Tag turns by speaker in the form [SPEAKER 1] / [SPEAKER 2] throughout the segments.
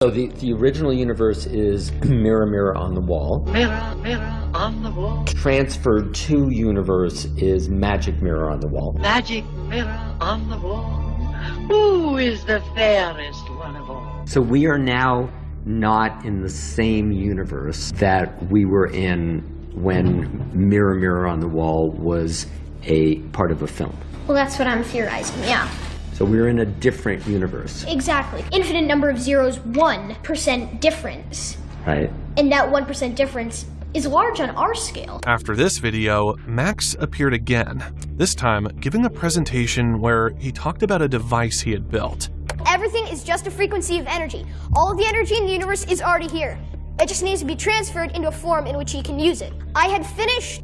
[SPEAKER 1] So the original universe is mirror, mirror on the wall.
[SPEAKER 2] Mirror, mirror on the wall.
[SPEAKER 1] Transferred to universe is magic mirror on the wall.
[SPEAKER 2] Magic mirror on the wall. Who is the fairest one of all?
[SPEAKER 1] So we are now not in the same universe that we were in when Mirror, Mirror on the Wall was a part of a film.
[SPEAKER 3] Well, that's what I'm theorizing, yeah.
[SPEAKER 1] So we're in a different universe.
[SPEAKER 3] Exactly. Infinite number of zeros, 1% difference.
[SPEAKER 1] Right.
[SPEAKER 3] And that 1% difference is large on our scale.
[SPEAKER 4] After this video, Max appeared again, this time giving a presentation where he talked about a device he had built.
[SPEAKER 5] Everything is just a frequency of energy. All of the energy in the universe is already here. It just needs to be transferred into a form in which he can use it. I had finished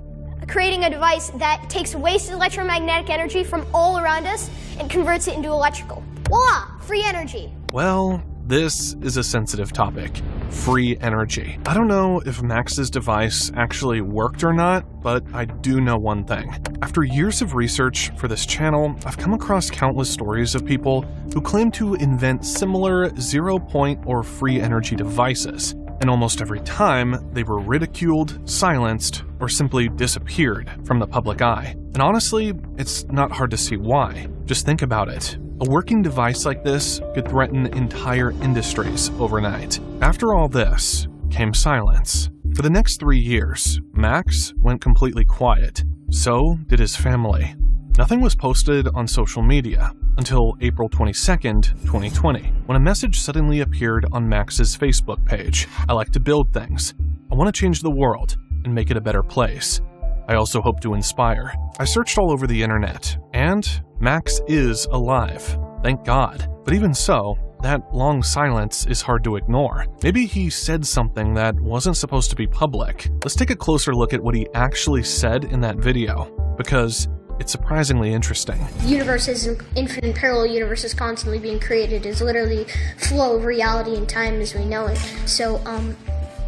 [SPEAKER 5] creating a device that takes wasted electromagnetic energy from all around us and converts it into electrical. Voila! Free energy.
[SPEAKER 4] Well, this is a sensitive topic. Free energy. I don't know if Max's device actually worked or not, but I do know one thing. After years of research for this channel, I've come across countless stories of people who claim to invent similar zero-point or free energy devices. And almost every time, they were ridiculed, silenced, or simply disappeared from the public eye. And honestly, it's not hard to see why. Just think about it. A working device like this could threaten entire industries overnight. After all this came silence. For the next 3 years, Max went completely quiet. So did his family. Nothing was posted on social media until April 22nd, 2020, when a message suddenly appeared on Max's Facebook page. I like to build things. I want to change the world and make it a better place. I also hope to inspire. I searched all over the internet, and Max is alive. Thank God. But even so, that long silence is hard to ignore. Maybe he said something that wasn't supposed to be public. Let's take a closer look at what he actually said in that video, because it's surprisingly interesting.
[SPEAKER 3] Universes and infinite parallel universes constantly being created is literally flow of reality and time as we know it. So,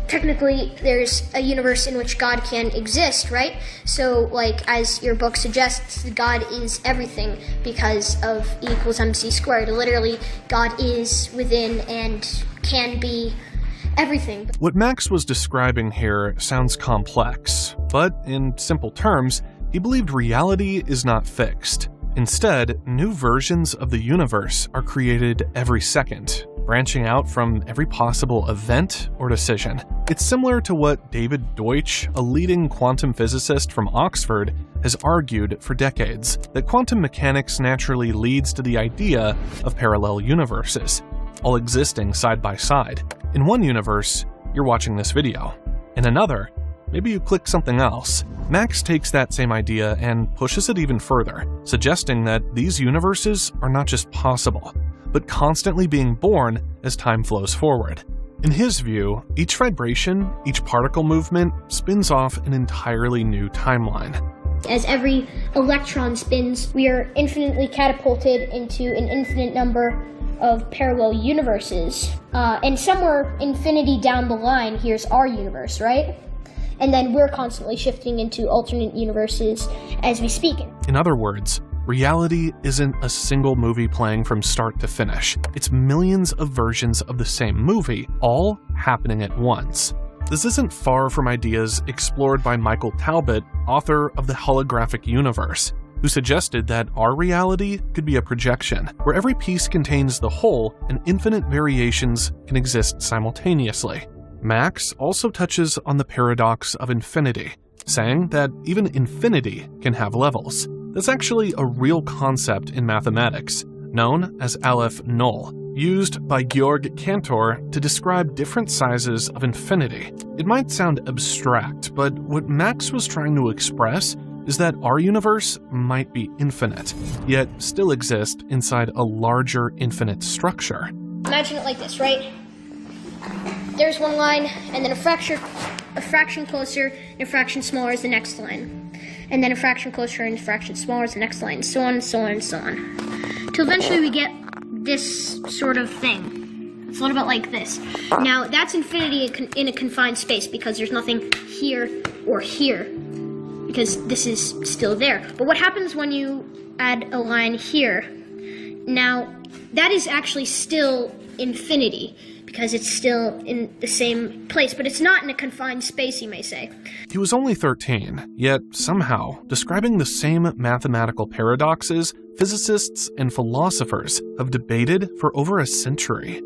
[SPEAKER 3] technically, there's a universe in which God can exist, right? So, like, as your book suggests, God is everything because of E equals MC squared. Literally, God is within and can be everything.
[SPEAKER 4] What Max was describing here sounds complex, but in simple terms, he believed reality is not fixed. Instead, new versions of the universe are created every second, branching out from every possible event or decision. It's similar to what David Deutsch, a leading quantum physicist from Oxford, has argued for decades, that quantum mechanics naturally leads to the idea of parallel universes, all existing side by side. In one universe, you're watching this video. In another, maybe you click something else. Max takes that same idea and pushes it even further, suggesting that these universes are not just possible, but constantly being born as time flows forward. In his view, each vibration, each particle movement spins off an entirely new timeline.
[SPEAKER 3] As every electron spins, we are infinitely catapulted into an infinite number of parallel universes. And somewhere infinity down the line, here's our universe, right? And then we're constantly shifting into alternate universes as we speak.
[SPEAKER 4] In other words, reality isn't a single movie playing from start to finish. It's millions of versions of the same movie, all happening at once. This isn't far from ideas explored by Michael Talbot, author of The Holographic Universe, who suggested that our reality could be a projection, where every piece contains the whole and infinite variations can exist simultaneously. Max also touches on the paradox of infinity, saying that even infinity can have levels. That's actually a real concept in mathematics, known as Aleph Null, used by Georg Cantor to describe different sizes of infinity. It might sound abstract, but what Max was trying to express is that our universe might be infinite, yet still exist inside a larger infinite structure.
[SPEAKER 3] Imagine it like this, right? There's one line, and then a fraction closer, and a fraction smaller is the next line. And then a fraction closer and a fraction smaller is the next line, so on, so on, so on. Till eventually we get this sort of thing. It's a little bit like this. Now, that's infinity in a confined space because there's nothing here or here, because this is still there. But what happens when you add a line here? Now, that is actually still infinity, because it's still in the same place, but it's not in a confined space, you may say.
[SPEAKER 4] He was only 13, yet somehow describing the same mathematical paradoxes physicists and philosophers have debated for over a century.